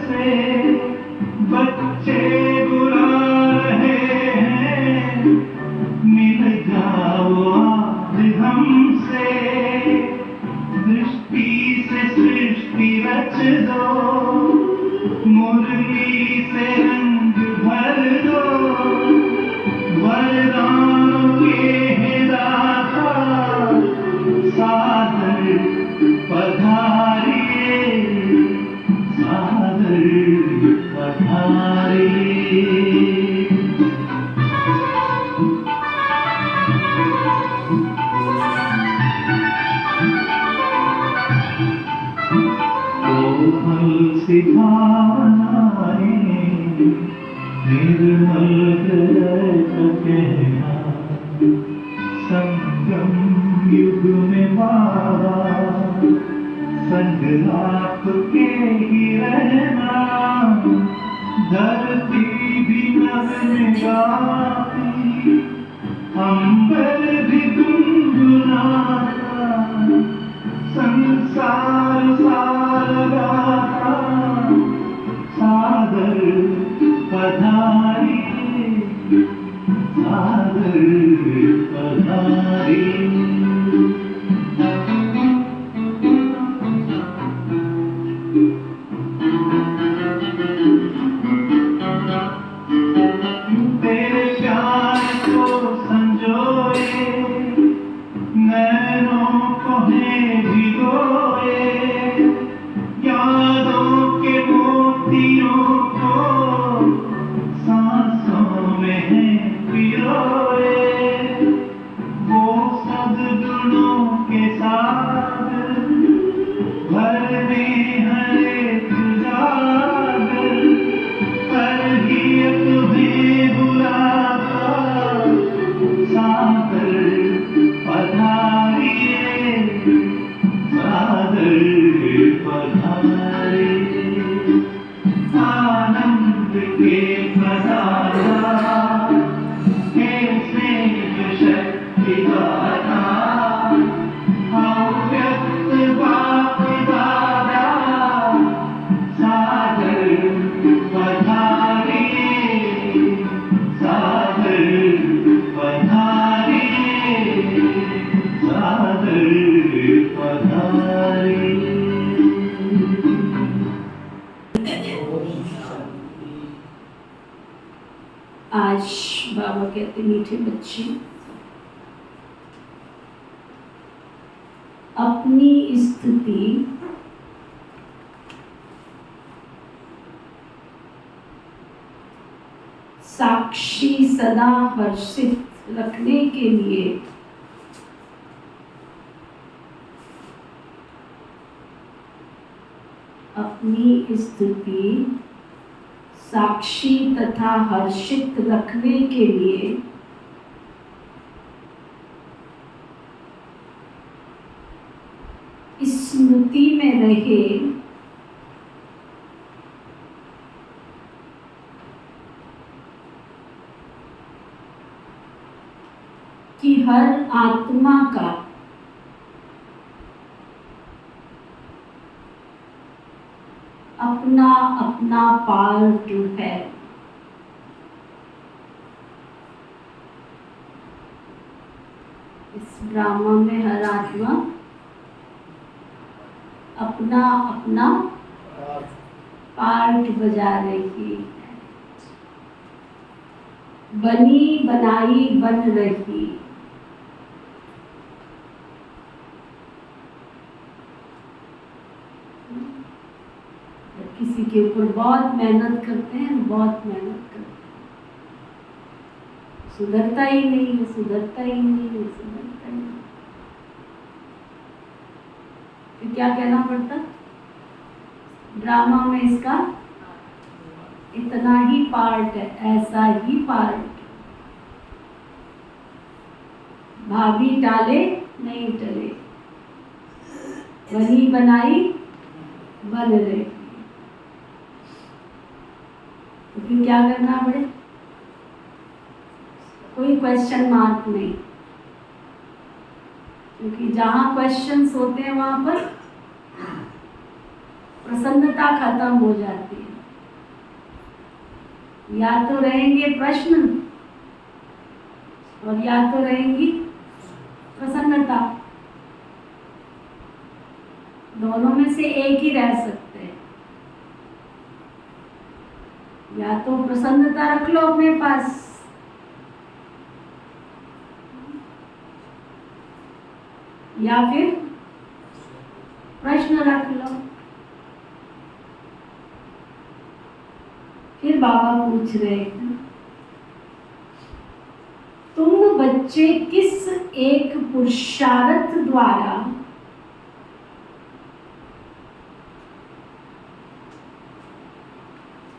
से बच्चे बुला रहे हैं, मिल जाओ आज हमसे, दृष्टि से सृष्टि रच दो, मुरली से रंग भर दो, वरदानों के है दाता, सादर पधारिए, सादर पधारिए। कोमल सी भावनाएं, निर्मल हृदय का कहना, संगम युग में बाबा, संग आपके ही रहना, धरती भी नगन गाती, अंबर भी गुनगुनाता, संसार सार गाता, सादर पधारिए, सादर पधारिए। तेरे प्यार को संजोए, नैनों को है भिगोए, यादों के मोतियों को सांसों में है पिरोए, वो सद्गुणों के साथ भर में हर एक जागर, करहिए तुम्हें बुलाता, सादर पधारिए, सादर पधारिए। आनंद के प्रदाता, हे स्नेह शक्ति दाता, अव्यक्त बाप दादा, सादर पधारिए, सादर पधारिए, सादर पधारिए। आज बाबा कहते मीठे बच्चे, अपनी स्थिति साक्षी सदा हर्षित रखने के लिए अपनी स्थिति साक्षी तथा हर्षित रखने के लिए स्मृति में रहे कि हर आत्मा का अपना अपना पार्ट है। इस ड्रामा में हर आत्मा अपना अपना पार्ट बजा रही है, बनी बनाई बन रही। किसी के ऊपर बहुत मेहनत करते हैं, बहुत मेहनत करते हैं, सुधरता ही नहीं है, सुधरता ही नहीं है, सुधरता ही नहीं। फिर क्या कहना पड़ता? ड्रामा में इसका इतना ही पार्ट है, ऐसा ही पार्ट। भाभी टाले नहीं टले, बनी बनाई बन रही। तो फिर क्या करना पड़े? कोई क्वेश्चन मार्क नहीं, क्योंकि जहाँ क्वेश्चंस होते हैं वहाँ पर प्रसन्नता खत्म हो जाती है। या तो रहेंगे प्रश्न और या तो रहेंगी प्रसन्नता। दोनों में से एक ही रह सकते हैं। या तो प्रसन्नता रख लो अपने पास, या फिर प्रश्न रख लो। फिर बाबा पूछ रहे हैं, तुम बच्चे किस एक पुरुषार्थ द्वारा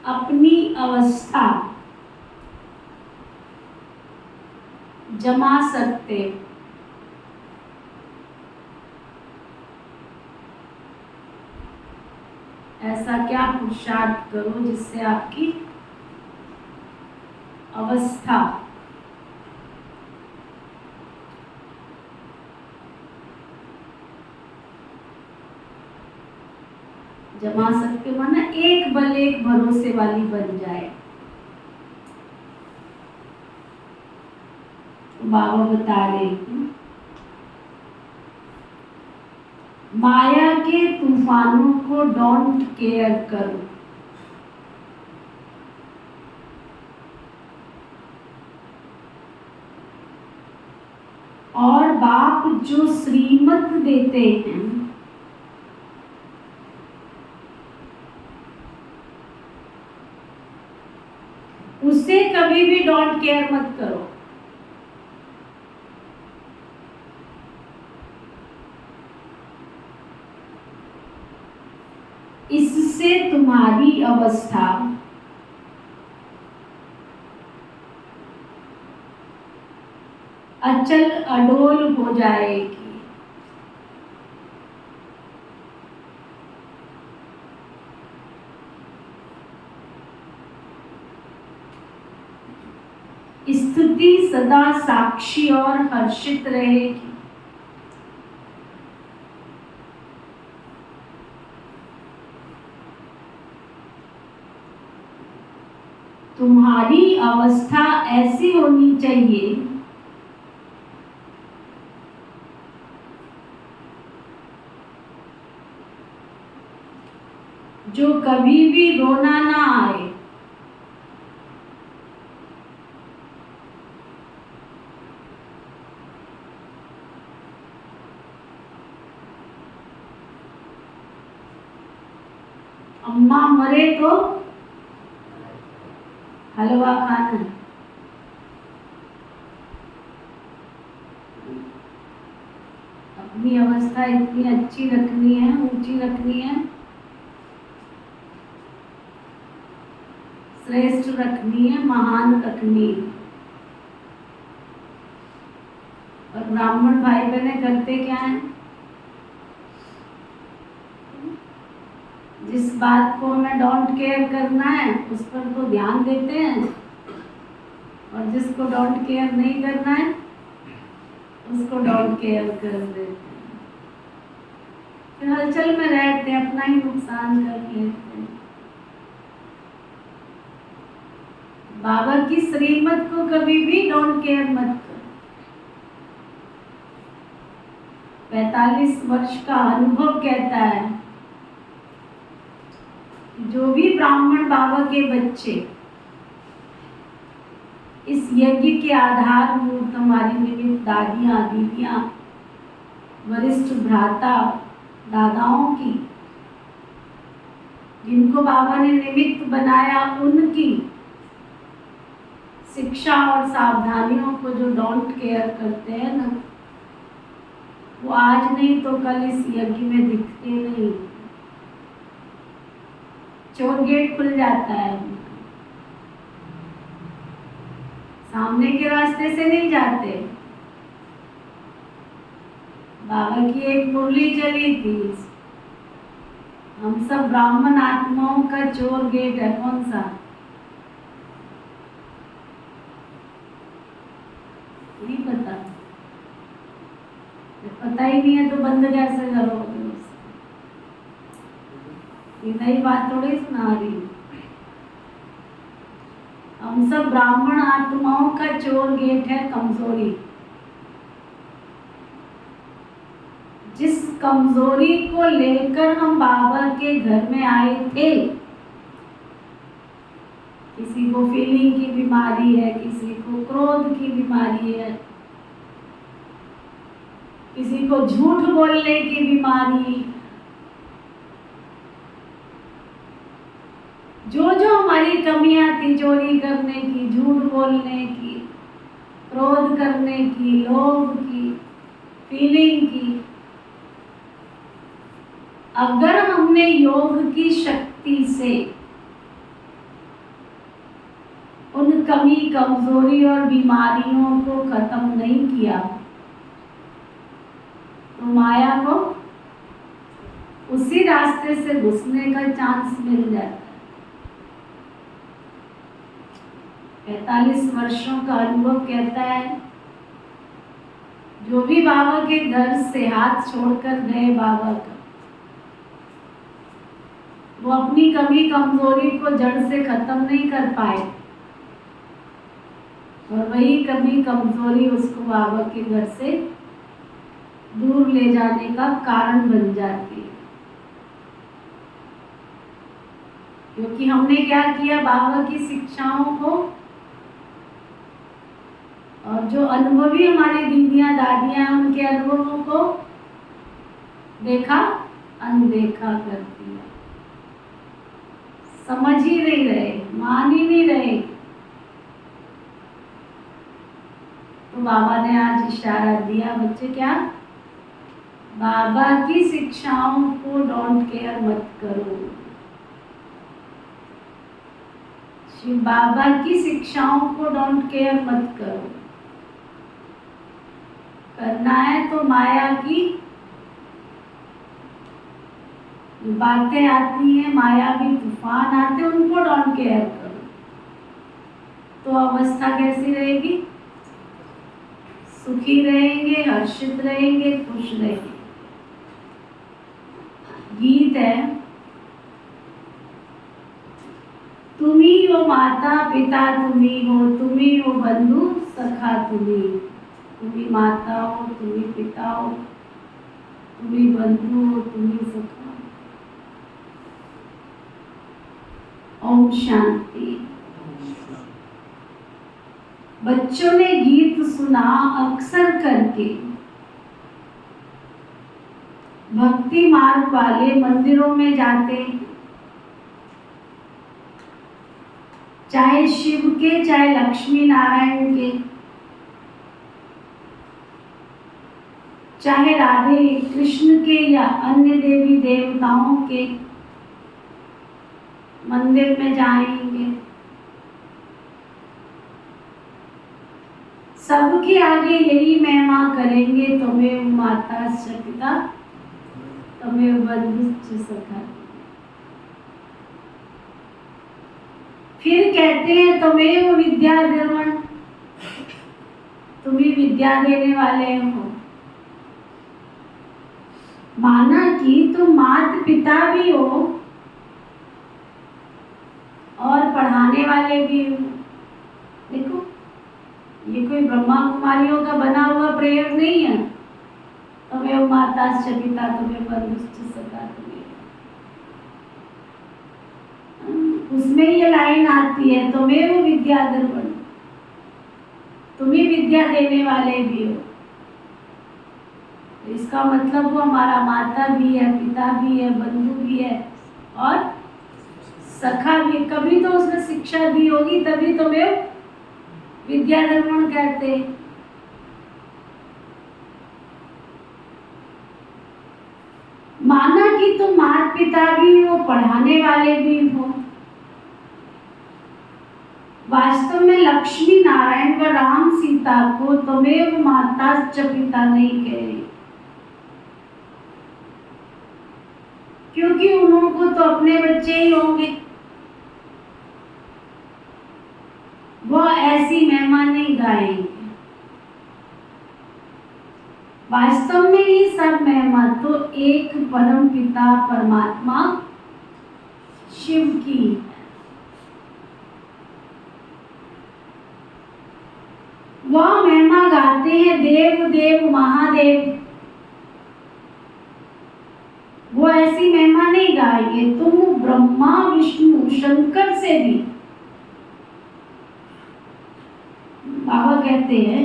अपनी अवस्था जमा सकते हो? ऐसा क्या पुरुषार्थ करो जिससे आपकी अवस्था जमा सकते हो, माना एक बल एक भरोसे वाली बन जाए। बाबा बता रहे हैं, माया के तूफानों को डोंट केयर करो, और बाप जो श्रीमत देते हैं उसे कभी भी डोंट केयर मत करो। इससे तुम्हारी अवस्था अचल अडोल हो जाएगी। स्थिति सदा साक्षी और हर्षित रहेगी। तुम्हारी अवस्था ऐसी होनी चाहिए जो कभी भी रोना ना आए। अम्मा मरे तो हलवा खाना, अपनी अवस्था इतनी अच्छी रखनी है, ऊंची रखनी है, श्रेष्ठ रखनी है, महान रखनी है। और ब्राह्मण भाई बहने करते क्या है, जिस बात को हमें डोंट केयर करना है उस पर तो ध्यान देते हैं, और जिसको डोंट केयर नहीं करना है उसको डोंट केयर कर देते हैं। फिर हलचल में रहते हैं, अपना ही नुकसान कर लेते हैं। बाबा की श्रीमत को कभी भी डोंट केयर मत करो। 45 वर्ष का अनुभव कहता है जो भी ब्राह्मण बाबा के बच्चे इस यज्ञ के आधारभूत हमारी निमित्त दादियाँ, दीदियाँ, वरिष्ठ भ्राता, दादाओं की, जिनको बाबा ने निमित्त बनाया, उनकी शिक्षा और सावधानियों को जो डोंट केयर करते हैं ना, वो आज नहीं तो कल इस यज्ञ में दिखते नहीं। चोर गेट खुल जाता है, सामने के रास्ते से नहीं जाते। बाबा की एक मुरली चली थी, हम सब ब्राह्मण आत्माओं का चोर गेट है। कौन सा? नहीं पता। पता ही नहीं है तो बंद कैसे करोगे? ये नई बात थोड़ी सुना रही हूँ। हम सब ब्राह्मण आत्माओं का चोर गेट है कमजोरी। जिस कमजोरी को लेकर हम बाबा के घर में आए थे, किसी को फीलिंग की बीमारी है, किसी को क्रोध की बीमारी है, किसी को झूठ बोलने की बीमारी, जो जो हमारी कमियां थी, चोरी करने की, झूठ बोलने की, क्रोध करने की, लोभ की, फीलिंग की, अगर हमने योग की शक्ति से उन कमी, कमजोरी और बीमारियों को खत्म नहीं किया, तो माया को उसी रास्ते से घुसने का चांस मिल जाता है। 45 वर्षों का अनुभव कहता है, जो भी बाबा के घर से हाथ छोड़कर गए बाबा का, वो अपनी कमी, कमजोरी को जड़ से खत्म नहीं कर पाए, और वही कमी, कमजोरी उसको बाबा के घर से दूर ले जाने का कारण बन जाती है। क्योंकि हमने क्या किया, बाबा की शिक्षाओं को और जो अनुभवी हमारी दीदियां, दादियां, उनके अनुभवों को देखा, अनदेखा कर दिया, समझ ही नहीं रहे, मान ही नहीं रहे। तो बाबा ने आज इशारा दिया, बच्चे क्या, बाबा की शिक्षाओं को डोंट केयर मत करो। शिव बाबा की शिक्षाओं को डोंट केयर मत करो। करना है तो माया की बातें आती हैं, माया भी तूफान आते हैं, उनको डोंट केयर करो। तो अवस्था कैसी रहेगी, सुखी रहेंगे, हर्षित रहेंगे, खुश रहेंगे। गीत है, तुम्ही हो माता पिता, तुम्ही हो बंधु सखा, तुम्ही माता हो, तुम्ही पिता हो, तुम्ही बंधु हो, तुम्ही सखा। ओम शांति। बच्चों ने गीत सुना अक्सर करके, भक्ति मार्ग वाले मंदिरों में जाते, चाहे शिव के, चाहे लक्ष्मी नारायण के, चाहे राधे कृष्ण के या अन्य देवी देवताओं के मंदिर में जाएंगे, सबके आगे यही महिमा करेंगे, तुम्हें माता च पिता, तुम्हें बंधु च सखा। फिर कहते हैं, तुम्हें विद्या द्रवण, तुम्ही विद्या देने वाले हो। माना कि तुम माता पिता भी हो और पढ़ाने वाले भी हो। देखो, ये कोई ब्रह्मा कुमारियों का बना हुआ प्रयोग नहीं है। तुम्हें माता च पिता, तुम्हें बंधु च सखा, उसमें ये लाइन आती है, तुम्हें वो विद्या द्रवण, तुम्ही विद्या देने वाले भी हो। इसका मतलब वो हमारा माता भी है, पिता भी है, बंधु भी है और सखा भी। कभी तो उसने शिक्षा दी होगी, तभी तुम्हें विद्या द्रवण कहते। माना कि तुम माता पिता भी हो, पढ़ाने वाले भी हो। वास्तव में लक्ष्मी नारायण व राम सीता को तुम्हें माता च पिता नहीं कहे, क्योंकि उनको तो अपने बच्चे ही होंगे। वह ऐसी महिमा नहीं गाएंगे। वास्तव में ये सब महिमा तो एक परम पिता परमात्मा शिव की है। वह महिमा गाते हैं देव देव महादेव। वो ऐसी महिमा नहीं गाएंगे, तुम ब्रह्मा विष्णु शंकर से भी। बाबा कहते हैं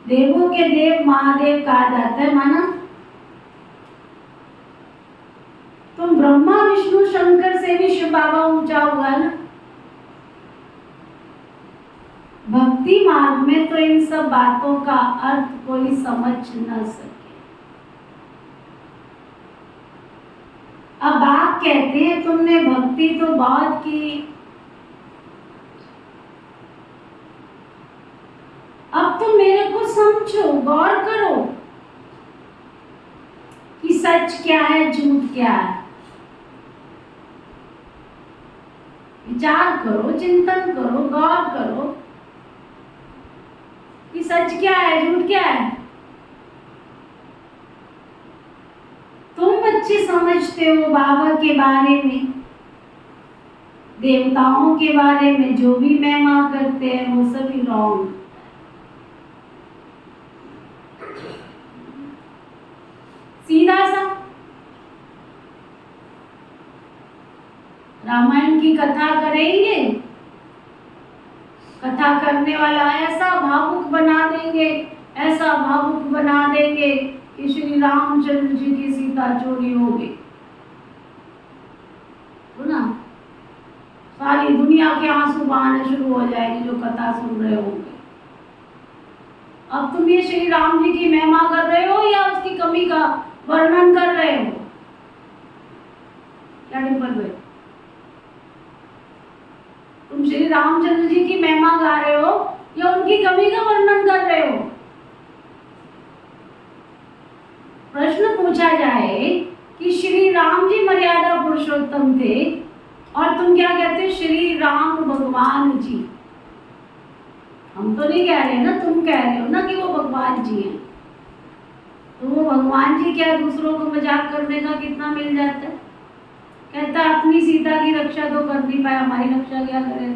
देवों के देव महादेव कहा जाता है, माना तुम ब्रह्मा विष्णु शंकर से भी शिव बाबा ऊंचा हुआ ना। भक्ति मार्ग में तो इन सब बातों का अर्थ कोई समझ न सके। अब आप कहते हैं तुमने भक्ति तो बहुत की, अब तुम मेरे को समझो, गौर करो कि सच क्या है झूठ क्या है। विचार करो, चिंतन करो, गौर करो कि सच क्या है झूठ क्या है। तुम अच्छे समझते हो बाबा के बारे में, देवताओं के बारे में, जो भी महिमा करते हैं वो सभी रॉन्ग। सीधा सा रामायण की कथा करेंगे, कथा करने वाला ऐसा भावुक बना देंगे, ऐसा भावुक बना देंगे कि श्री रामचंद्र जी की सीता चोरी हो गई, तो ना सारी दुनिया के आंसू बहाने शुरू हो जाएगी जो कथा सुन रहे होंगे। अब तुम ये श्री राम जी की महिमा कर रहे हो या उसकी कमी का वर्णन कर रहे हो? क्या डिफरेंस है? तुम श्री रामचंद्र जी की महिमा गा रहे हो या उनकी कमी का वर्णन कर रहे हो? प्रश्न पूछा जाए कि श्री राम जी मर्यादा पुरुषोत्तम थे और तुम क्या कहते हो श्री राम भगवान जी। हम तो नहीं कह रहे ना, तुम कह रहे हो ना कि वो भगवान जी हैं। तो वो भगवान जी क्या दूसरों को मजाक करने का कितना मिल जाता है। कहता है अपनी सीता की रक्षा तो कर नहीं पाया, हमारी रक्षा क्या करे।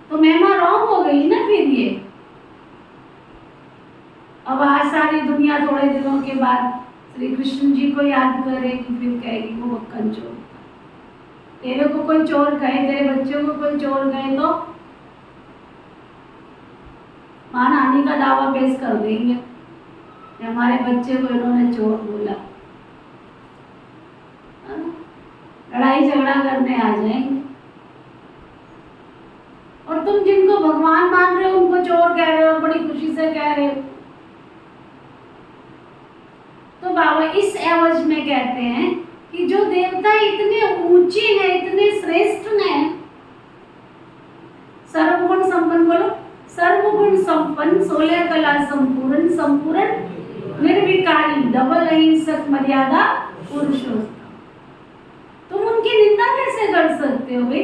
तो महिमा रॉन्ग हो गई ना फिर ये। अब आज सारी दुनिया थोड़े दिनों के बाद श्री कृष्ण जी को याद करेगी, फिर कहेगी वो मक्खन चोर। तेरे को कोई चोर कहे, तेरे बच्चों को कोई चोर कहे तो मानहानि का दावा पेश कर देंगे कि हमारे बच्चे को इन्होंने चोर बोला। लड़ाई झगड़ा करने आ जाएंगे। और तुम जिनको भगवान मान रहे हो उनको चोर कह रहे हो, बड़ी खुशी से कह रहे हो। तो बाबा इस एवज में कहते हैं कि जो देवता इतने ऊंचे हैं, इतने श्रेष्ठ हैं, सर्वगुण संपन्न, बोलो सर्वगुण संपन्न, 16 कला संपूर्ण, संपूर्ण निर्विकारी, डबल अहिंसक, मर्यादा पुरुषोत्तम, तुम उनकी निंदा कैसे कर सकते हो भाई?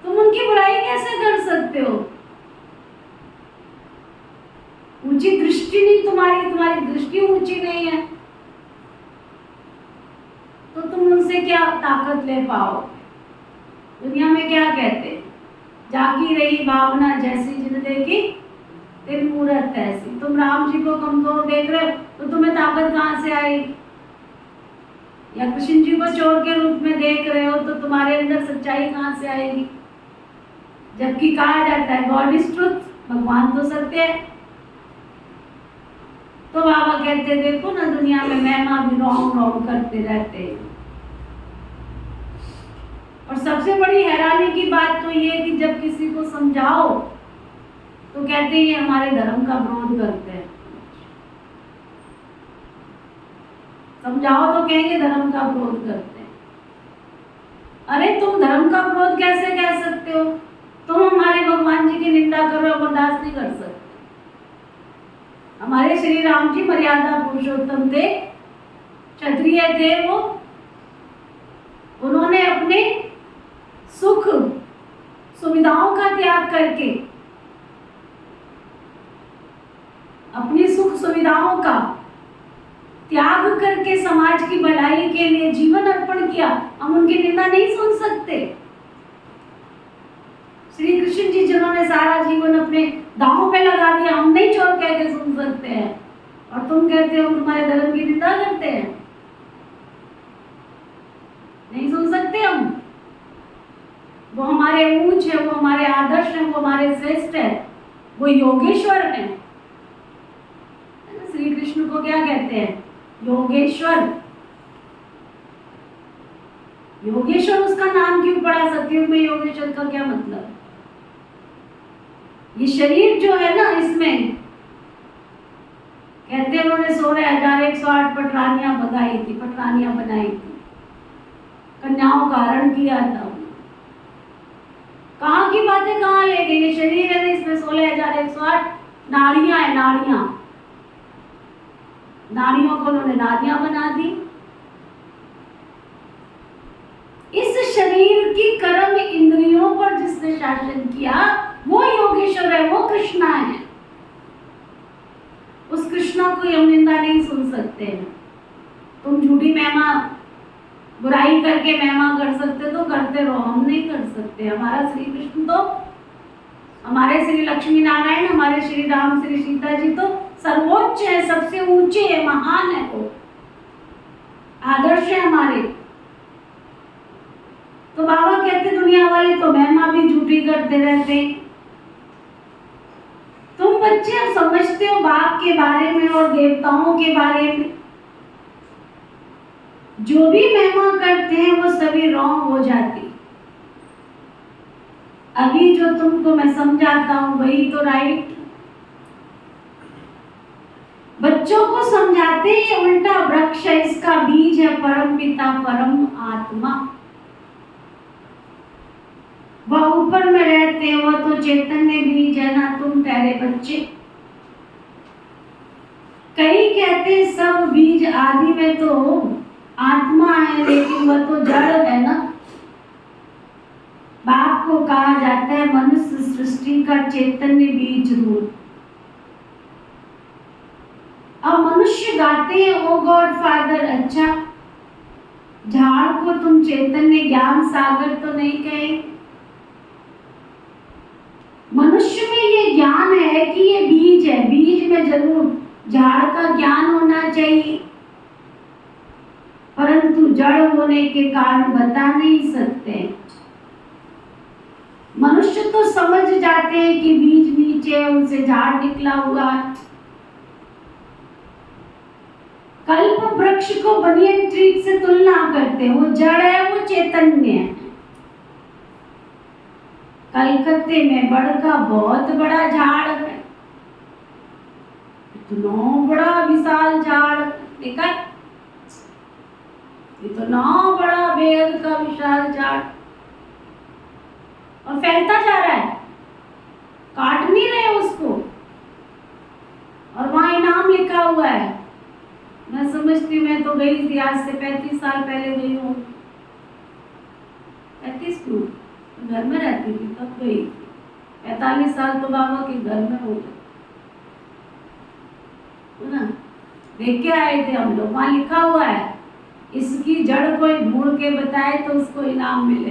तुम उनकी बुराई कैसे कर सकते हो? ऊंची दृष्टि नहीं तुम्हारी, तुम्हारी दृष्टि ऊंची नहीं है, तो तुम उनसे क्या ताकत ले पाओ? दुनिया में क्या कहते हैं, जागी रही भावना जैसी जिन देखी तिन मूरत ऐसी। तुम राम जी को कमजोर देख रहे हो तो तुम्हें ताकत कहाँ से आएगी? या कृष्ण जी को चोर के रूप में देख रहे हो तो तुम्हारे अंदर सच्चाई कहाँ से आएगी? जबकि कहा जाता है गॉड इज ट्रुथ, भगवान तो सत्य है। तो बाबा कहते देखो ना दुनिया में महिमा भी रॉन्ग करते रहते हैं। और सबसे बड़ी हैरानी की बात तो ये कि जब किसी को समझाओ तो कहते हैं ये हमारे धर्म का विरोध करते हैं। समझाओ तो कहेंगे धर्म का विरोध करते हैं। अरे तुम धर्म का विरोध कैसे कह सकते हो? तुम हमारे भगवान जी की निंदा कर रहे हो, बर्दाश्त नहीं कर सकते। हमारे श्री राम जी मर्यादा पुरुषोत्तम थे, क्षत्रिय थे वो। उन्होंने अपने सुख सुविधाओं का त्याग करके, अपनी सुख सुविधाओं का त्याग करके समाज की भलाई के लिए जीवन अर्पण किया, हम उनकी निंदा नहीं सुन सकते। श्री कृष्ण जी जिन्होंने सारा जीवन अपने दांव पे लगा दिया, हम नहीं चोर कह के सुन सकते हैं, और तुम कहते हो तुम्हारे धर्म की निंदा करते हैं, नहीं सुन सकते हम। वो हमारे ऊंच है, वो हमारे आदर्श है, वो हमारे श्रेष्ठ है, वो योगेश्वर है। श्री कृष्ण को क्या कहते हैं? योगेश्वर। योगेश्वर उसका नाम क्यों पड़ा? सतयुग में योगेश्वर का क्या मतलब? ये शरीर जो है ना, इसमें कहते हैं उन्होंने 16,108 पटरानियां भगाई थी, पटरानियां बनाई थी, कन्याओं का हरण किया था। कहाँ की बातें कहाँ ले गई? ये शरीर है ना, इसमें 16,108 नाड़ियां है, नाड़ियां, नाड़ियों को उन्होंने नाड़ियां बना दी। इस शरीर की कर्म इंद्रियों पर जिसने शासन किया वो योगेश्वर है, वो कृष्णा है। उस कृष्णा को हम निंदा नहीं सुन सकते हैं। तुम झूठी महिमा, बुराई करके महिमा कर सकते तो करते रहो, हम नहीं कर सकते। हमारा श्री कृष्ण तो, हमारे श्री लक्ष्मी नारायण, हमारे श्री राम, श्री सीता जी तो सर्वोच्च है, सबसे ऊंचे है, महान है, वो आदर्श है हमारे। तो बाबा कहते दुनिया वाले तो महिमा भी झूठी करते रहते। तुम बच्चे अब समझते हो बाप के बारे में और देवताओं के बारे में, जो भी महिमा करते हैं वो सभी रॉन्ग हो जाती। अभी जो तुमको मैं समझाता हूं वही तो राइट। बच्चों को समझाते हैं उल्टा वृक्ष है, इसका बीज है परम पिता परम आत्मा, वह ऊपर में रहते हैं, वह तो चैतन्य बीज है ना, तुम ठहरे बच्चे। कई कहते हैं सब बीज आदि में तो आत्मा है, लेकिन वह तो जड़ है ना। बाप को कहा जाता है मनुष्य सृष्टि का चैतन्य बीज रूप। अब मनुष्य गाते हैं ओ गॉड फादर, अच्छा झाड़ को तुम चैतन्य ज्ञान सागर तो नहीं कहे? मनुष्य में ये ज्ञान है कि ये बीज है, बीज में जरूर झाड़ का ज्ञान होना चाहिए, परंतु जड़ होने के कारण बता नहीं सकते। मनुष्य तो समझ जाते हैं कि बीज नीचे है, उनसे झाड़ निकला हुआ। कल्प वृक्ष को बनियन ट्री से तुलना करते हैं, वो जड़ है, वो चैतन्य है। कलकत्ते में बड़ का बहुत बड़ा झाड़ है, इतना बड़ा विशाल झाड़, देखा इतना बड़ा बेहद का विशाल झाड़, और फैलता जा रहा है, काट नहीं रहे उसको, और वहां इनाम लिखा हुआ है। मैं समझती, मैं तो गई थी आज से 35 साल पहले गई हूँ। 35 क्यों, घर में रहती थी तब गई थी। 45 साल तो बाबा के घर में हो गए ना, देख के आए थे हम लोग। वहां लिखा हुआ है इसकी जड़ कोई ढूंढ के बताए तो उसको इनाम मिले।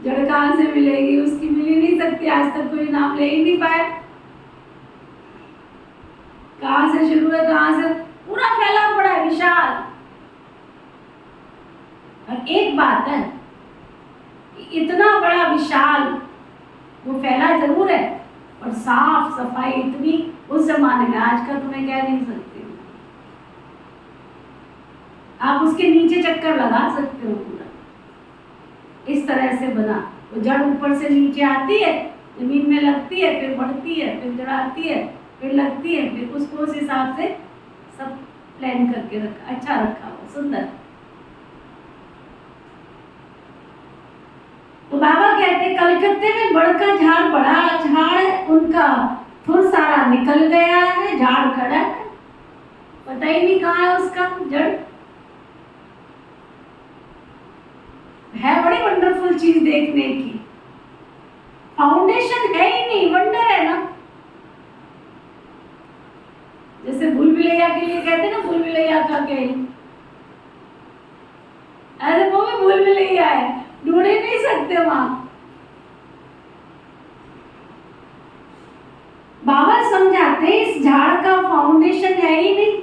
जड़ कहाँ से मिलेगी, उसकी मिल ही नहीं सकती, आज तक कोई इनाम ले ही नहीं पाया। कहाँ से शुरू है, कहाँ से पूरा फैला पड़ा है, विशाल। और एक बात है, इतना बड़ा विशाल वो फैला जरूर है, और साफ सफाई इतनी उस जमाने में, आज का तुम्हें कह नहीं सकती। आप उसके नीचे चक्कर लगा सकते हो, पूरा इस तरह से बना। वो जड़ ऊपर से नीचे आती है, जमीन में लगती है, फिर बढ़ती है, फिर जड़ आती है, फिर लगती है, फिर उसको उस हिसाब से सब प्लान करके रखा, अच्छा रखा हुआ, सुंदर। तो बाबा कहते कलकत्ते में बड़ का झाड़, बड़ा झाड़ है, उनका फूल सारा निकल गया है, झाड़ खड़ा है, पता ही नहीं कहाँ है उसका जड़। है बड़ी वंडरफुल चीज देखने की, फाउंडेशन है ही नहीं, वंडर है ना। भुलैया के लिए कहते ना, भूल भुलैया का खेल। अरे वो भी भूल भुलैया है, ढूंढ ही नहीं सकते वहां। बाबा समझाते हैं इस झाड़ का फाउंडेशन है ही नहीं।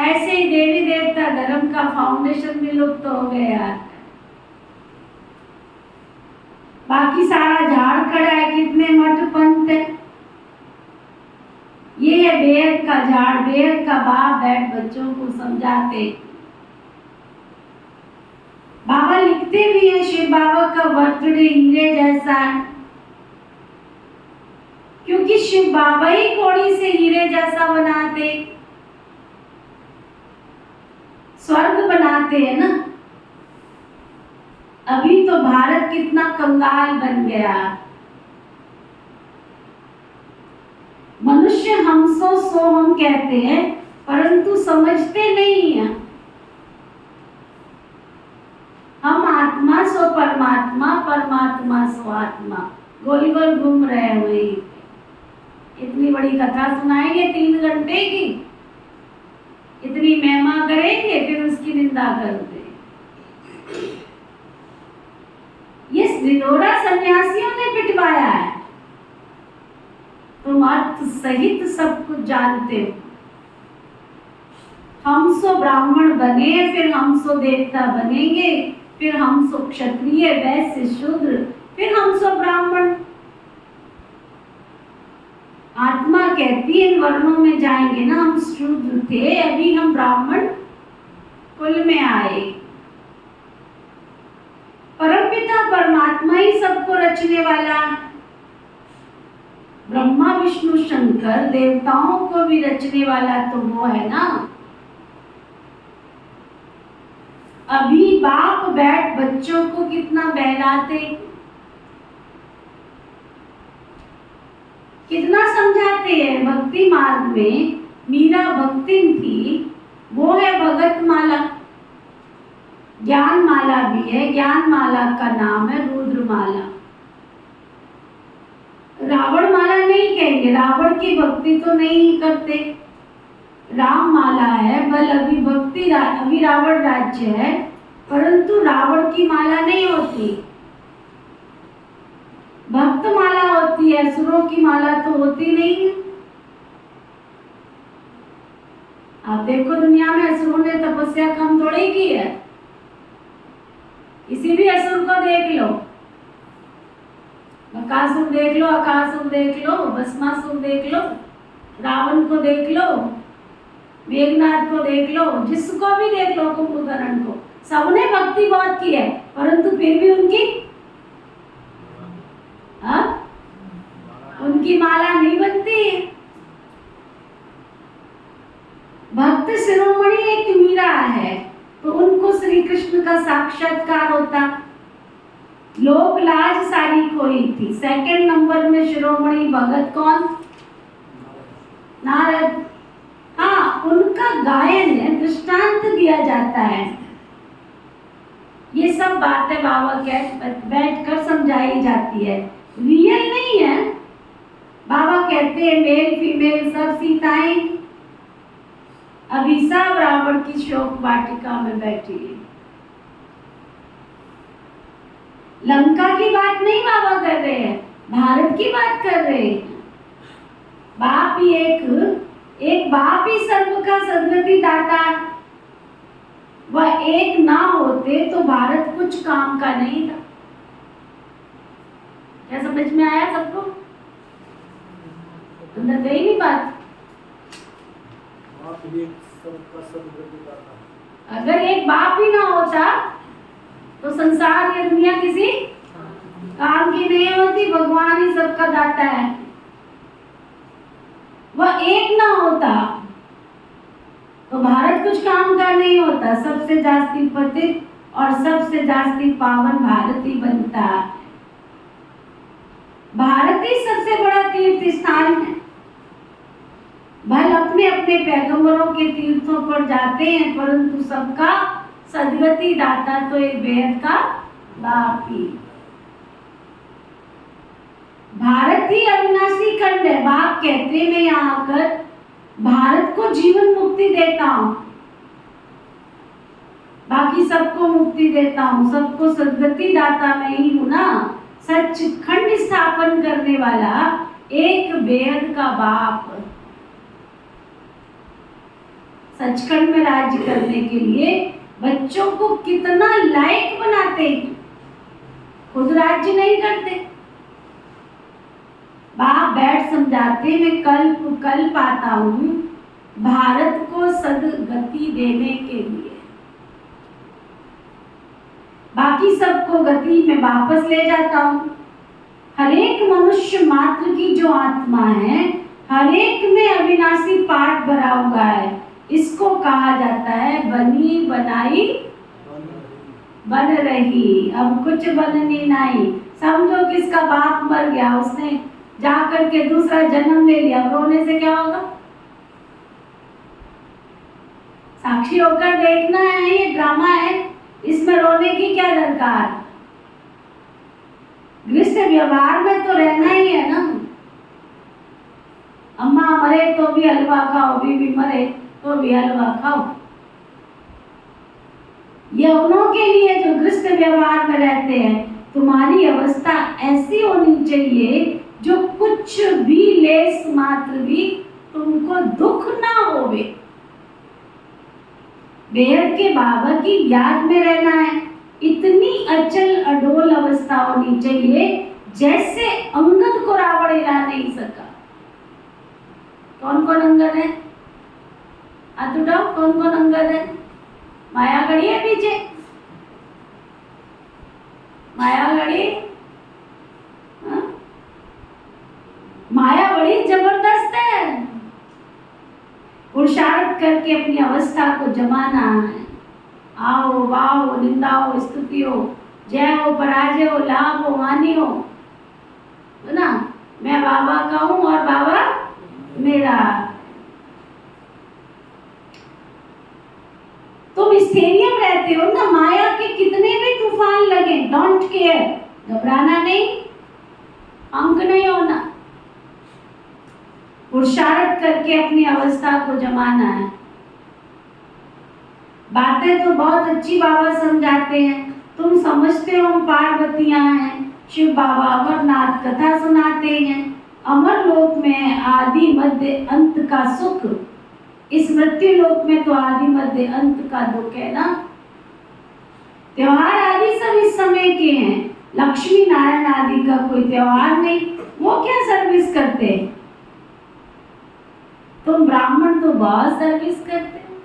ऐसे ही देवी देवता धर्म का फाउंडेशन भी लुप्त हो गया। बाकी सारा झाड़ खड़ा है, कितने मठ पंथ है। ये है बेहद का झाड़। बेहद का बाप बैठ बच्चों को समझाते। बाबा लिखते भी है शिव बाबा का बर्थडे हीरे जैसा है, क्योंकि शिव बाबा ही कोड़ी से हीरे जैसा बनाते, स्वर्ग बनाते हैं ना। अभी तो भारत कितना कंगाल बन गया। मनुष्य हम सो हम कहते हैं, परंतु समझते नहीं हैं। हम आत्मा सो परमात्मा, परमात्मा सो आत्मा, गोल गोल घूम रहे हुए। इतनी बड़ी कथा सुनाएंगे 3 घंटे की, इतनी महिमा करेंगे, फिर उसकी निंदा करते। ये निदोरा सन्यासियों ने पिटवाया है। तुम अर्थ सहित सब कुछ जानते हो। हम सो ब्राह्मण बने, फिर हम सो देवता बनेंगे, फिर हम सो क्षत्रिय, वैश्य, शूद्र, फिर हम सो ब्राह्मण। आत्मा कहती है इन वर्णों में जाएंगे ना। हम शूद्र थे, अभी हम ब्राह्मण कुल में आए। परमपिता परमात्मा ही सबको रचने वाला। ब्रह्मा विष्णु शंकर देवताओं को भी रचने वाला तो वो है ना। अभी बाप बैठ बच्चों को कितना बहलाते, कितना समझाते हैं। भक्ति मार्ग में मीरा भक्तिन थी, वो है भगत माला। ज्ञान माला भी है, ज्ञान माला का नाम है रुद्र माला। रावण माला नहीं कहेंगे, रावण की भक्ति तो नहीं करते। राम माला है, बल अभी भक्ति अभी रावण राज्य है, परंतु रावण की माला नहीं होती। भक्त माला होती है, असुरों की माला तो होती नहीं है। आप देखो दुनिया में असुरों ने तपस्या कम थोड़ी की है। किसी भी असुर को देख लो, बकासुर देख लो, अकासुर देख लो, भस्मासुर देख लो, रावण को देख लो, मेघनाथ को देख लो, जिसको भी देख लो, कुंभकर्ण को, सबने भक्ति बहुत की है, परंतु फिर भी उनकी माला नहीं बनती है। भक्त शिरोमणि एक मीरा है, तो उनको श्री कृष्ण का साक्षात्कार होता। लोक लाज सारी खोई थी। सेकंड नंबर में शिरोमणि भगत कौन? नारद। हाँ, उनका गायन है, दृष्टांत दिया जाता है। ये सब बातें बाबा बैठ कर समझाई जाती है, रियल नहीं है। बाबा कहते हैं मेल फीमेल सब सीताएं अभी सब रावण की शोक वाटिका में बैठी है। लंका की बात नहीं बाबा कर रहे हैं, भारत की बात कर रहे हैं। बाप ही एक बाप ही सर्व का सद्गति दाता। वह एक ना होते तो भारत कुछ काम का नहीं था। क्या समझ में आया सबको? अंदर गई नहीं बात? अगर एक बाप ही ना होता तो संसार या दुनिया किसी काम की नहीं होती। भगवान ही सबका दाता है। वह एक ना होता तो भारत कुछ काम का नहीं होता। सबसे जास्ती पतित और सबसे जास्ती पावन भारत ही बनता। भारत ही सबसे बड़ा तीर्थ स्थान है। भले अपने अपने पैगंबरों के तीर्थों पर जाते हैं, परंतु सबका सदगति दाता तो एक बेहद का बाप ही। भारत ही अविनाशी खंड है। बाप कहते मैं यहाँ आकर भारत को जीवन मुक्ति देता हूँ, बाकी सबको मुक्ति देता हूँ, सबको सद्गति दाता मैं ही हूँ ना। सचखंड स्थापन करने वाला एक बेहद का बाप सचखंड में राज्य करने के लिए बच्चों को कितना लायक बनाते, खुद राज्य नहीं करते। बाप बैठ समझाते, मैं कल पाता हूँ भारत को सदगति देने के लिए, बाकी सबको गति में वापस ले जाता हूँ। हर एक मनुष्य मात्र की जो आत्मा है, हर एक में अविनाशी पाठ भरा हुआ है। इसको कहा जाता है बनी बनाई बन रही, अब कुछ बननी नहीं। समझो किसका बाप मर गया, उसने जा करके दूसरा जन्म ले लिया, रोने से क्या होगा? साक्षी होकर देखना है, ये ड्रामा है, इसमें रोने की क्या दरकार? गृहस्थ व्यवहार में तो रहना ही है ना। अम्मा मरे तो भी हलवा खाओ, बीवी मरे तो भी हलवा खाओ। यवनों के लिए जो गृहस्थ व्यवहार में रहते हैं, तुम्हारी अवस्था ऐसी होनी चाहिए जो कुछ भी लेस मात्र भी तुमको दुख ना होवे। बेहद के बाबा की याद में रहना है। इतनी अचल अडोल अवस्था होनी चाहिए जैसे अंगद को रावण हिला नहीं सका। कौन कौन अंगद है? हाथ उठाओ, कौन कौन अंगद है? माया खड़ी है पीछे, माया खड़ी। माया बड़ी जबरदस्त है। पुरुषार्थ करके अपनी अवस्था को जमाना है। आओ वाह हो, निंदा हो, स्तुति हो, जय हो, पराजय हो, लाभ हो, हानि हो, है ना। मैं बाबा का हूं और बाबा मेरा। तुम स्टेडियम रहते हो ना, माया के कितने भी तूफान लगे, डोंट केयर, घबराना नहीं, अंक नहीं होना। पुरुषार्थ करके अपनी अवस्था को जमाना है। बातें तो बहुत अच्छी बाबा समझाते हैं, तुम समझते हो हम पार्वतियां हैं। शिव बाबा अमरनाथ कथा सुनाते हैं। अमर लोक में आदि मध्य अंत का सुख, इस मृत्यु लोक में तो आदि मध्य अंत का दुख है ना। त्योहार आदि सब इस समय के हैं, लक्ष्मी नारायण आदि का कोई त्योहार नहीं। वो क्या सर्विस करते हैं? तुम ब्राह्मण तो बहुत सर्विस करते हो।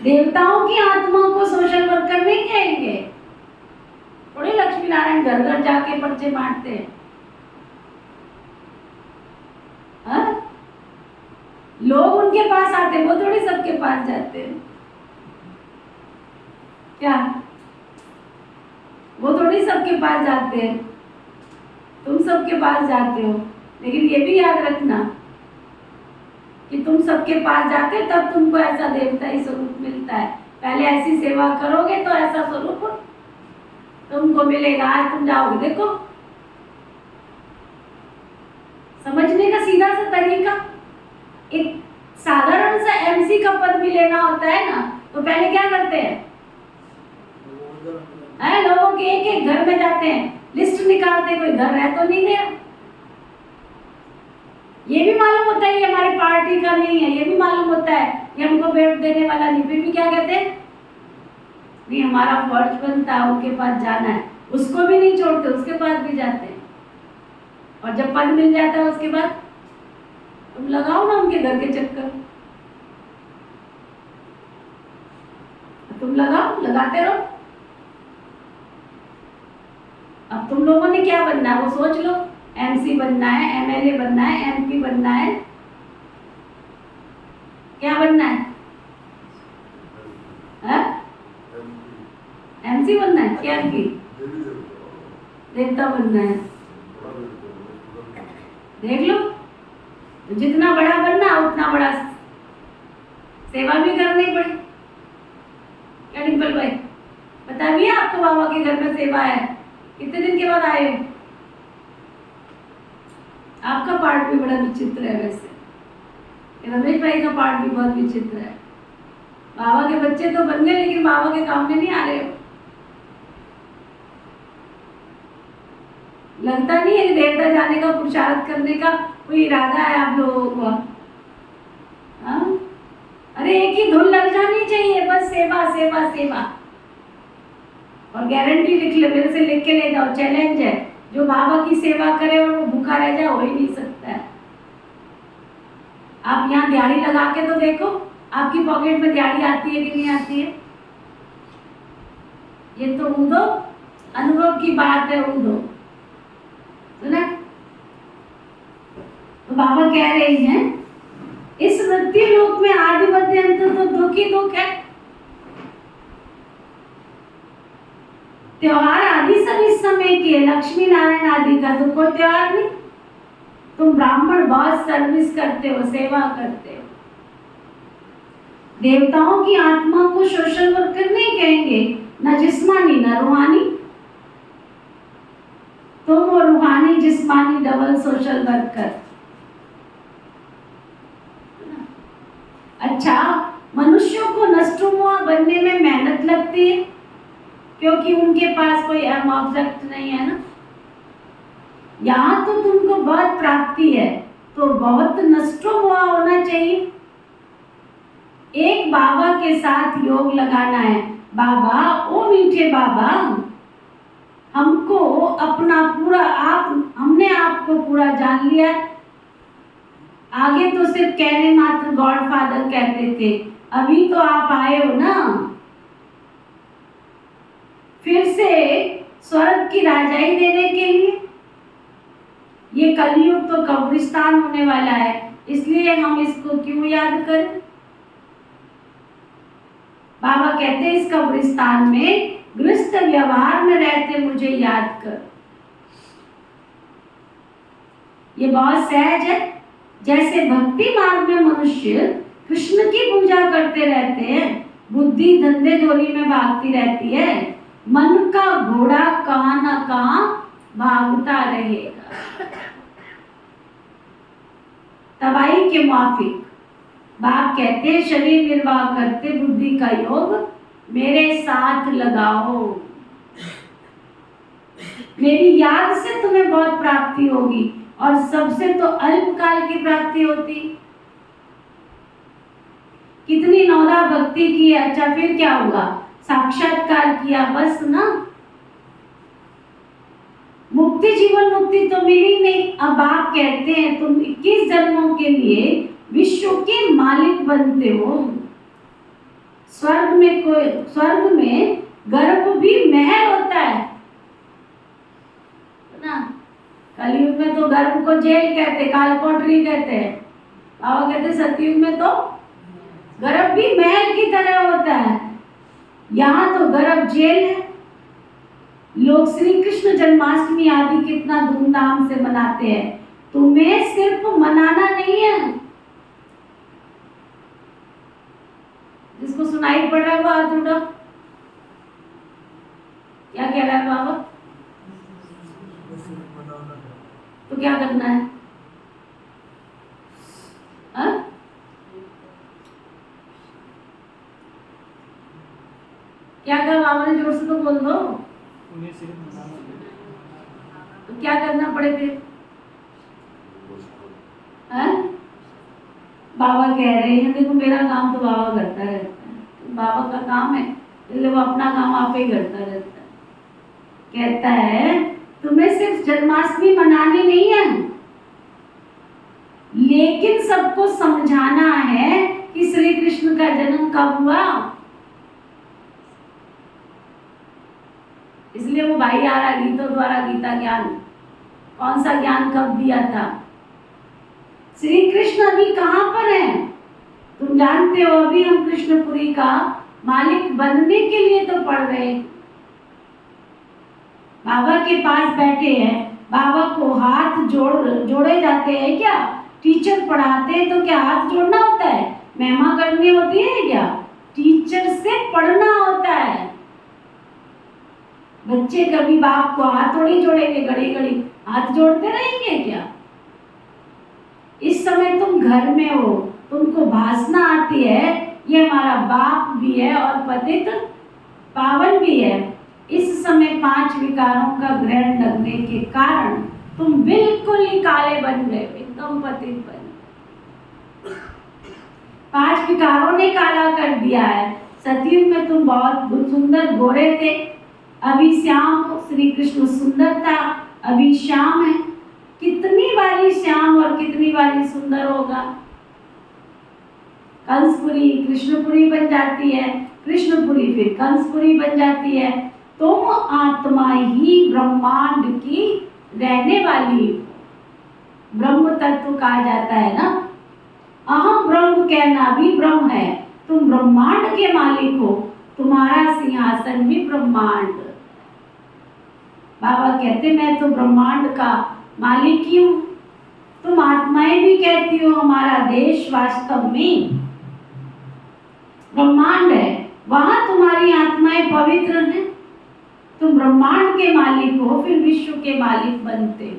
देवताओं की आत्मा को सोशल वर्कर नहीं कहेंगे। थोड़ी लक्ष्मी नारायण घर घर जाके पर्चे बांटते हैं। लोग उनके पास आते हैं, वो थोड़ी सबके पास जाते हैं। क्या वो थोड़ी सबके पास जाते हैं? तुम सबके पास जाते हो। लेकिन ये भी याद रखना कि तुम सबके पास जाते हो तब तुमको ऐसा देवता ही स्वरूप मिलता है। पहले ऐसी सेवा करोगे तो ऐसा स्वरूप तुमको मिलेगा। आज तुम जाओगे, देखो समझने का सीधा सा तरीका। एक साधारण सा एमसी का पद भी लेना होता है ना, तो पहले क्या करते हैं? लोगों के एक एक घर में जाते हैं, लिस्ट निकालते, कोई घर रह तो नहीं गया। ये भी मालूम होता है ये हमारी पार्टी का नहीं है, ये भी मालूम होता है ये हमको वोट देने वाला नहीं, फिर भी क्या कहते हैं? नहीं, हमारा फर्ज बनता है उनके पास जाना है। उसको भी नहीं छोड़ते, उसके पास भी जाते हैं। और जब पद मिल जाता है उसके बाद तुम लगाओ ना उनके घर के चक्कर, तुम लगाओ, लगाते रहो। अब तुम लोगों ने क्या बनना है वो सोच लो। एमसी बनना है, एमएलए बनना है, एमपी बनना है, क्या बनना है? एमसी बनना है क्या? एमपी देवता बनना है। देख लो, तो जितना बड़ा बनना उतना बड़ा सेवा भी करनी पड़ी। क्या डिम्पल भाई, बता भी आपको बाबा के घर में सेवा है? कितने दिन के बाद आए हो? आपका पार्ट भी बड़ा विचित्र है वैसे, रमेश भाई का पार्ट भी बहुत विचित्र है। बाबा के बच्चे तो बन गए लेकिन बाबा के काम में नहीं आ रहे हो। लगता नहीं है कि देवता जाने का, पुरुषार्थ करने का कोई इरादा है आप लोगों को। हाँ? अरे एक ही धुन लग जानी चाहिए, बस सेवा सेवा सेवा। और गारंटी लिख ले, मेरे से लिख के ले जाओ, चैलेंज है, जो बाबा की सेवा करे और वो भूखा रह जाए हो ही नहीं सकता है। आप यहाँ दिहाड़ी लगा के तो देखो, आपकी पॉकेट में दिहाड़ी आती है कि नहीं आती है। ये तो ऊदो, अनुभव की बात है, ऊदो। सुना? तो बाबा कह रहे हैं इस मृत्यु लोक में आदि मध्य अंत तो दुख ही दुख है। त्योहार आदि सब इस समय के, लक्ष्मी नारायण आदि का तो कोई त्योहार नहीं। तुम ब्राह्मण बहुत सर्विस करते हो, सेवा करते हो। देवताओं की आत्मा को सोशल वर्कर नहीं कहेंगे, न जिस्मानी न रूहानी। तुम और रूहानी जिस्मानी डबल सोशल वर्कर। अच्छा, मनुष्यों को नष्टोमुआ बनने में मेहनत लगती है क्योंकि उनके पास कोई अहम ऑब्जेक्ट नहीं है ना। यहाँ तो तुमको बहुत प्राप्ति है, तो बहुत नष्टोमुआ होना चाहिए। एक बाबा के साथ योग लगाना है। बाबा, ओ मीठे बाबा, हमको अपना पूरा हमने आपको पूरा जान लिया। आगे तो सिर्फ कहने मात्र गॉड फादर कहते थे, अभी तो आप आए हो ना फिर से स्वर्ग की राजाई देने के लिए। ये कलयुग तो कब्रिस्तान होने वाला है, इसलिए हम इसको क्यों याद करें। बाबा कहते हैं इस कब्रिस्तान में गृहस्थ व्यवहार में रहते मुझे याद कर। ये बहुत सहज है। जैसे भक्ति मार्ग में मनुष्य कृष्ण की पूजा करते रहते हैं, बुद्धि धंधे धोरी में भागती रहती है, मन का घोड़ा कहां ना कहां भागता रहेगा। तबाही के माफिक बाप कहते हैं शरीर निर्वाह करते बुद्धि का योग मेरे साथ लगाओ। मेरी याद से तुम्हें बहुत प्राप्ति होगी, और सबसे तो अल्पकाल की प्राप्ति होती। कितनी नौरा भक्ति की, अच्छा फिर क्या हुआ, साक्षात्कार किया, बस ना। मुक्ति जीवन मुक्ति तो मिली नहीं। अब आप कहते हैं तुम 21 जन्मों के लिए विश्व के मालिक बनते हो। स्वर्ग में गर्भ भी महल होता है ना। कलयुग में तो गर्भ को जेल कहते, कालकोठरी कहते हैं। बाबा कहते सतयुग में तो गर्भ भी महल की तरह होता है। यहाँ तो गर्भ जेल है। लोग श्री कृष्ण जन्माष्टमी आदि कितना धूमधाम से मनाते हैं। तुम्हें सिर्फ मनाना नहीं है। जिसको सुनाई पड़ रहा है वो हाथ उठाओ। क्या कह रहा है बाबा? तो क्या करना है? क्या कहा बाबा ने? जोर से तो बोल दो। तो क्या करना पड़े फिर? बाबा कह रहे हैं देखो मेरा काम तो बाबा करता रहता है, बाबा का काम है इसलिए वो अपना काम आप ही करता रहता है। कहता है तुम्हें सिर्फ जन्माष्टमी मनानी नहीं है, लेकिन सबको समझाना है कि श्री कृष्ण का जन्म कब हुआ। इसलिए वो भाई आ रहा गीतों द्वारा गीता ज्ञान, कौन सा ज्ञान कब दिया था। श्री कृष्ण अभी कहाँ पर है तुम जानते हो। अभी हम कृष्णपुरी का मालिक बनने के लिए तो पढ़ रहे हैं। बाबा के पास बैठे हैं, बाबा को हाथ जोड़े जाते हैं क्या? टीचर पढ़ाते हैं तो क्या हाथ जोड़ना होता है, महिमा करनी होती है क्या? टीचर से पढ़ना होता है। बच्चे कभी बाप को हाथ थोड़ी जोड़ेंगे, घड़ी घड़ी हाथ जोड़ते रहेंगे क्या? घर में हो, तुमको भाषना आती है, ये हमारा बाप भी है और पतित पावन भी है। इस समय 5 विकारों का ग्रहण लगने के कारण तुम बिल्कुल ही काले बन गए, एकदम पतित बन। 5 विकारों ने काला कर दिया है। सतयुग में तुम बहुत सुंदर गोरे थे, अभी श्याम हो। श्री कृष्ण सुंदर था, अभी श्याम है। कितनी बारी श्याम और कितनी बारी सुंदर होगा। कंसपुरी कृष्णपुरी बन जाती है, कृष्णपुरी फिर कंसपुरी बन जाती है। तुम आत्मा ही ब्रह्मांड की रहने वाली हो। ब्रह्म तत्व कहा जाता है ना, अहम ब्रह्म कहना भी ब्रह्म है। तुम ब्रह्मांड के मालिक हो, तुम्हारा सिंहासन भी ब्रह्मांड। बाबा कहते मैं तो ब्रह्मांड का मालिक ही हूँ। तुम आत्माएं भी कहती हो हमारा देश वास्तव में ब्रह्मांड है, वहां तुम्हारी आत्माएं पवित्र हैं। तुम ब्रह्मांड के मालिक हो, फिर विश्व के मालिक बनते हो।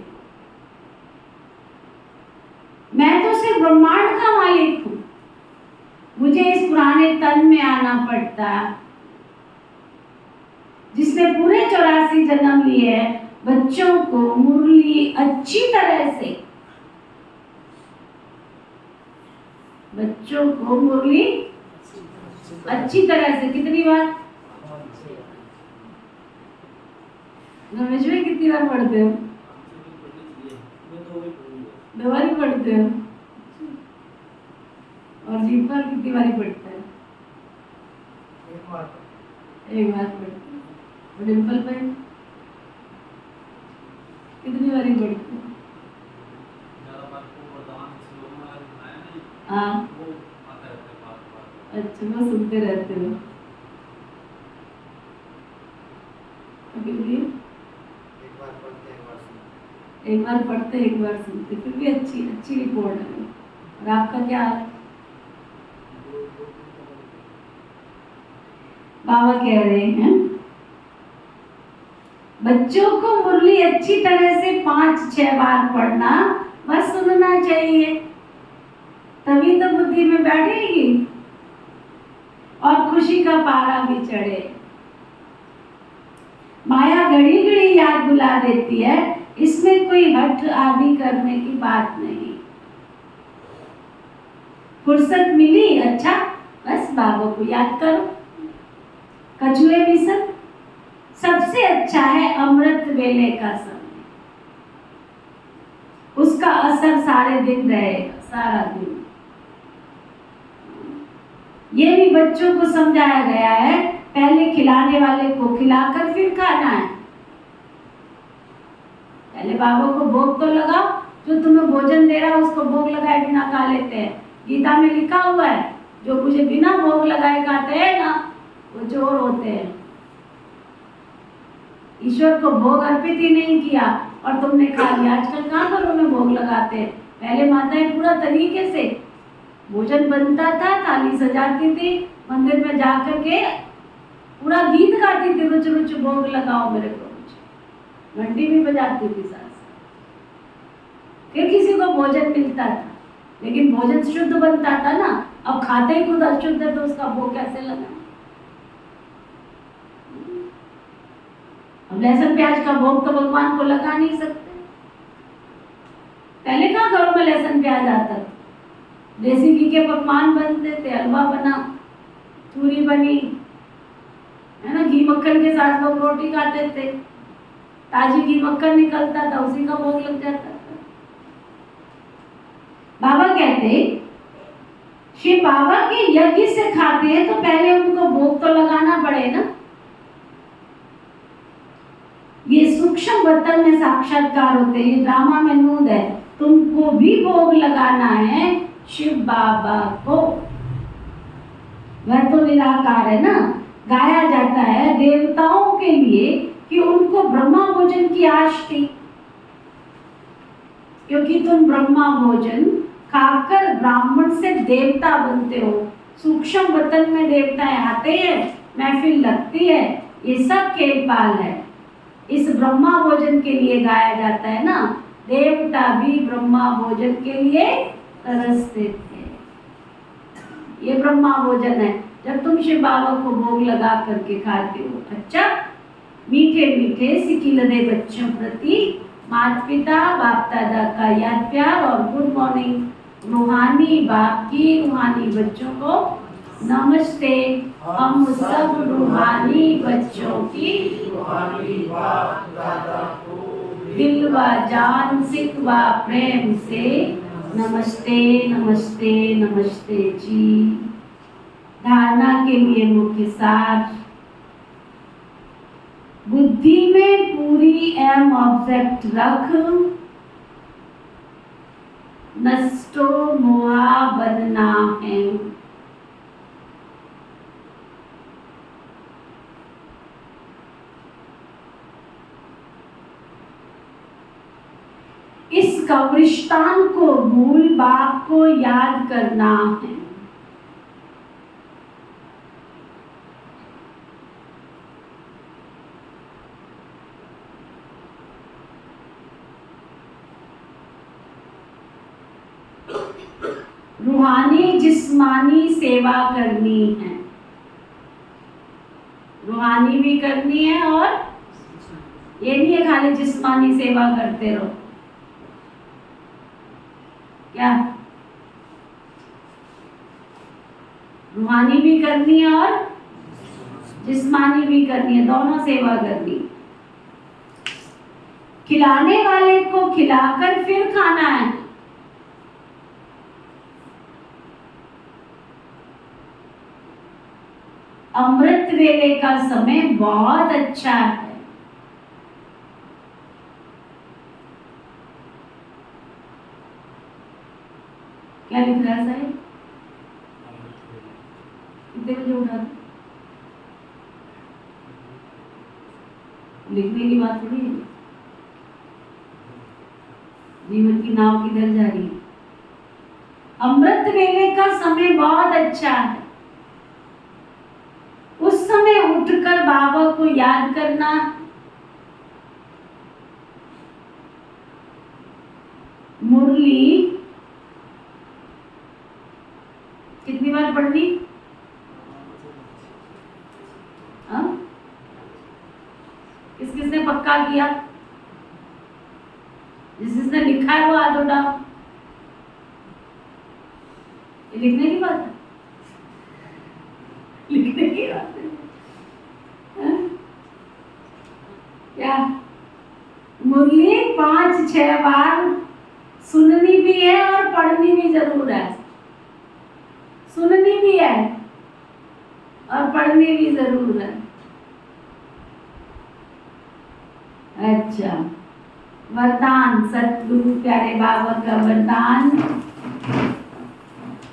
मैं तो सिर्फ ब्रह्मांड का मालिक हूं, मुझे इस पुराने तन में आना पड़ता है। जिसने पूरे 84 जन्म लिए हैं, बच्चों को मुरली अच्छी तरह से, बच्चों को मुरली अच्छी तरह से कितनी बार रमेश भाई कितनी बार पढ़ते हो? 2 बार ही पढ़ते हो। और जीपल कितनी बार पढ़ता है? 1 बार पढ़ते हो। और डिम्पल भाई कितनी बार पढ़ते हो? हाँ अच्छा, वो सुनते रहते हो। एक बार पढ़ते 1 बार सुनते, फिर भी अच्छी रिपोर्ट है। और आपका क्या हाल है? बाबा कह रहे हैं बच्चों को मुरली अच्छी तरह से 5-6 बार पढ़ना, बस सुनना चाहिए, तभी तो बुद्धि में बैठेगी और खुशी का पारा भी चढ़े। माया घड़ी घड़ी याद बुला देती है, इसमें कोई हठ आदि करने की बात नहीं। फुर्सत मिली, अच्छा बस बाबा को याद करो। कछुए मिशन सबसे अच्छा है अमृत वेले का समय, उसका असर सारे दिन रहेगा, सारा दिन। ये भी बच्चों को समझाया गया है, पहले खिलाने वाले को खिलाकर फिर खाना है। पहले बाबा को भोग तो लगाओ, जो तुम्हें भोजन दे रहा है उसको भोग लगाए बिना खा लेते हैं। गीता में लिखा हुआ है जो मुझे बिना भोग लगाए खाते हैं ना, वो चोर होते हैं। ईश्वर को भोग अर्पित ही नहीं किया और तुमने खा लिया। आजकल कहाँ घरों में भोग लगाते हैं? पहले माताएं पूरा तरीके से भोजन बनता था, थाली सजाती थी, मंदिर में जाकर के पूरा गीत गाती थी, रुच रुच भोग लगाओ मेरे को, घंटी भी बजाती थी साथ, फिर किसी को भोजन मिलता था। लेकिन भोजन शुद्ध बनता था ना, अब खाते ही खुद अशुद्ध है तो उसका भोग कैसे लगा? अब लहसुन प्याज का भोग तो भगवान को लगा नहीं सकते। पहले कहाँ घरों में लहसुन प्याज आता था? देसी घी के पकवान बनते थे, हलवा बना, चूरी बनी, है ना, घी मक्खन के साथ लोग रोटी खाते थे, ताजी घी मक्खन निकलता था, उसी का भोग लग जाता था। बाबा कहते श्री बाबा के यज्ञ से खाते हैं तो पहले उनको भोग तो लगाना पड़े ना। ये सूक्ष्म वतन में साक्षात्कार होते हैं, ये ड्रामा में नूद है। तुमको भी भोग लगाना है शिव बाबा को, वह तो निराकार है ना। गाया जाता है देवताओं के लिए कि उनको ब्रह्मा भोजन की आश थी, क्योंकि तुम ब्रह्मा भोजन खाकर ब्राह्मण से देवता बनते हो। सूक्ष्म वतन में देवताएं आते हैं, महफिल लगती है, ये सब खेल पाल है। इस ब्रह्मा भोजन के लिए गाया जाता है ना, देवता भी ब्रह्मा भोजन के लिए तरसते थे। ये ब्रह्मा भोजन है जब तुम शिव बाबा को भोग लगा करके खाते हो। अच्छा, मीठे मीठे सिकिलदे बच्चों प्रति माता पिता बाप दादा का याद प्यार और गुड मॉर्निंग। रूहानी बाप की रूहानी बच्चों को नमस्ते। हम सब रूहानी बच्चों की रूहानी बाप दादा को दिल व जान सिख व प्रेम से नमस्ते नमस्ते नमस्ते जी। धारणा के लिए मुख्य सार। बुद्धि में पूरी एम ऑब्जेक्ट रख, नष्टो मोहा बनना है। इस कब्रिस्तान को मूल बाप को याद करना है। रूहानी जिस्मानी सेवा करनी है। रूहानी भी करनी है और ये नहीं है खाली जिस्मानी सेवा करते रहो। क्या रूहानी भी करनी है और जिस्मानी भी करनी है, दोनों सेवा करनी। खिलाने वाले को खिलाकर फिर खाना है। अमृत वेले का समय बहुत अच्छा है। क्या लिख रहा है साहब? कितने बजे उठा? लिखने की बात थोड़ी है। जीवन की नाव किधर जा रही है? अमृत वेले का समय बहुत अच्छा है। उस समय उठकर बाबा को याद करना, मुरली कितनी बार पढ़नी? किस किसने पक्का किया? जिसने लिखा है वो हाथ उठाओ। ये लिखने की बात है, लिखने की बात है। क्या मुरली 5-6 बार सुननी भी है और पढ़नी भी जरूर है। सुननी भी है और पढ़नी भी जरूर है। अच्छा, वरदान सतगुरु प्यारे बाबा का वरदान।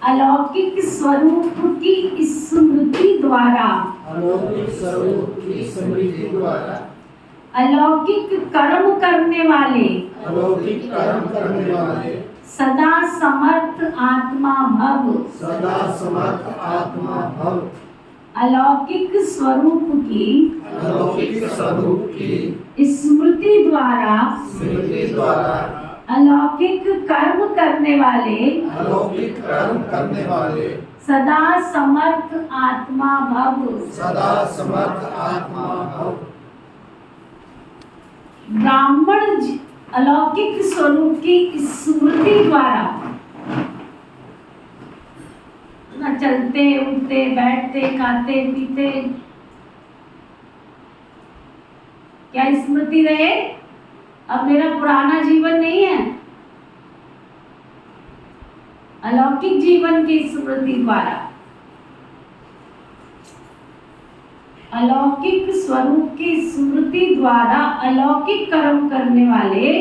अलौकिक स्वरूप की स्मृति द्वारा, अलौकिक स्वरूप की स्मृति द्वारा, अलौकिक कर्म करने वाले, अलौकिक कर्म करने वाले, सदा समर्थ आत्मा भव, सदा समर्थ आत्मा भव, अलौकिक स्वरूप की, अलौकिक स्वरूप की स्मृति द्वारा, स्मृति द्वारा, अलौकिक कर्म करने वाले, अलौकिक कर्म करने वाले, सदा समर्थ आत्मा भव, सदा समर्थ आत्मा भव। ब्राह्मण अलौकिक स्वरूप की स्मृति द्वारा ना चलते उठते बैठते खाते पीते, क्या स्मृति रहे अब मेरा पुराना जीवन नहीं है। अलौकिक जीवन की स्मृति द्वारा, अलौकिक स्वरूप की स्मृति द्वारा अलौकिक कर्म करने वाले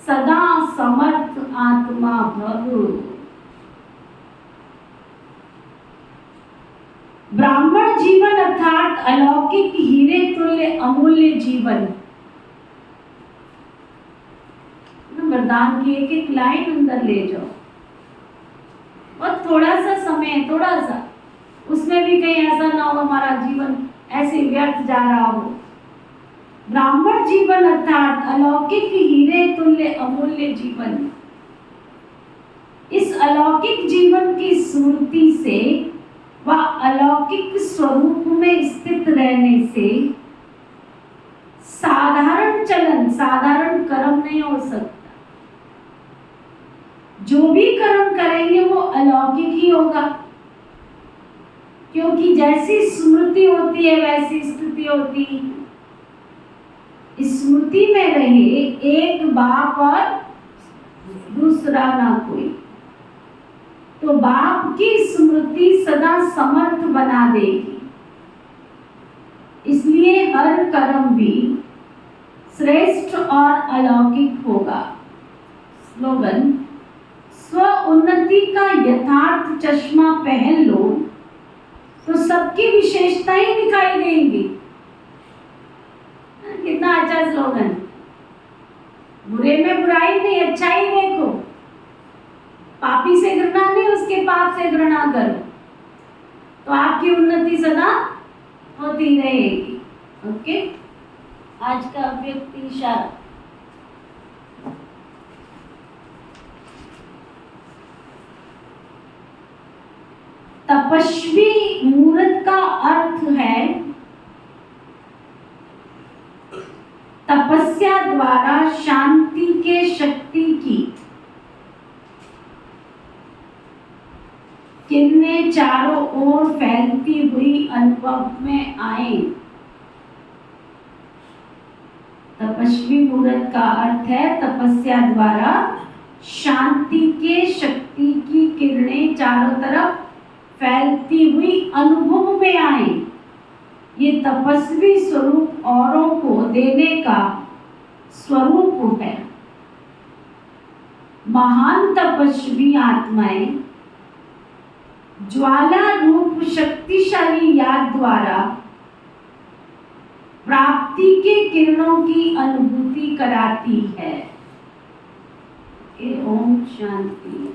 सदा समर्थ आत्मा भव। ब्राह्मण जीवन अर्थात अलौकिक हीरे तुल्य अमूल्य जीवन। वरदान की एक एक लाइन अंदर ले जाओ और थोड़ा सा समय, थोड़ा सा, उसमें भी कहीं ऐसा ना हो हमारा जीवन ऐसे व्यर्थ जा रहा हो। ब्राह्मण जीवन अर्थात अलौकिक हीरे तुल्य अमूल्य जीवन। इस अलौकिक जीवन की स्मृति से व अलौकिक स्वरूप में स्थित रहने से साधारण चलन, साधारण कर्म नहीं हो सकता। जो भी कर्म करेंगे वो अलौकिक ही होगा, क्योंकि जैसी स्मृति होती है वैसी स्थिति होती है। स्मृति में रहे एक बाप और दूसरा ना कोई, तो बाप की स्मृति सदा समर्थ बना देगी। इसलिए हर कर्म भी श्रेष्ठ और अलौकिक होगा। स्लोगन: स्व उन्नति का यथार्थ चश्मा पहन लो तो सबकी विशेषताएं दिखाई देंगी। कितना अच्छा स्लोगन। बुरे में बुराई नहीं, अच्छाई देखो। पापी से घृणा नहीं, उसके पाप से घृणा करो, तो आपकी उन्नति सदा होती रहेगी। ओके, आज का व्यक्ति इशारा। तपस्वी मूर्त का अर्थ है तपस्या द्वारा शांति के शक्ति की किरणें चारों ओर फैलती हुई अनुभव में आए। तपस्वी मूर्त का अर्थ है तपस्या द्वारा शांति के शक्ति की किरणें चारों तरफ फैलती हुई अनुभव में आए। ये तपस्वी स्वरूप औरों को देने का स्वरूप है। महान तपस्वी आत्माएं ज्वाला रूप शक्तिशाली याद द्वारा प्राप्ति के किरणों की अनुभूति कराती है। ओम शांति।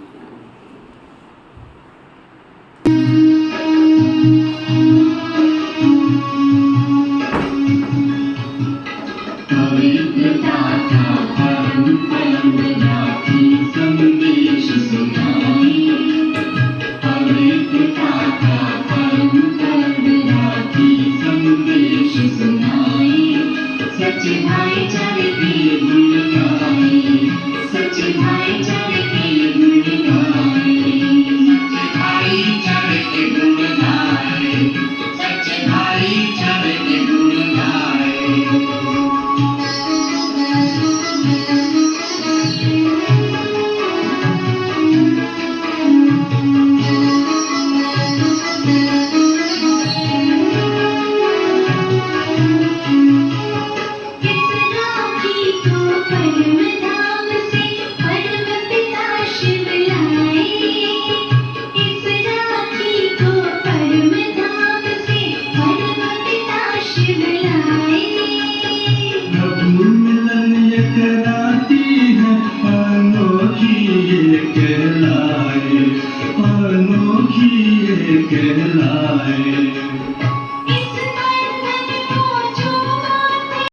कराती है अनोखी ये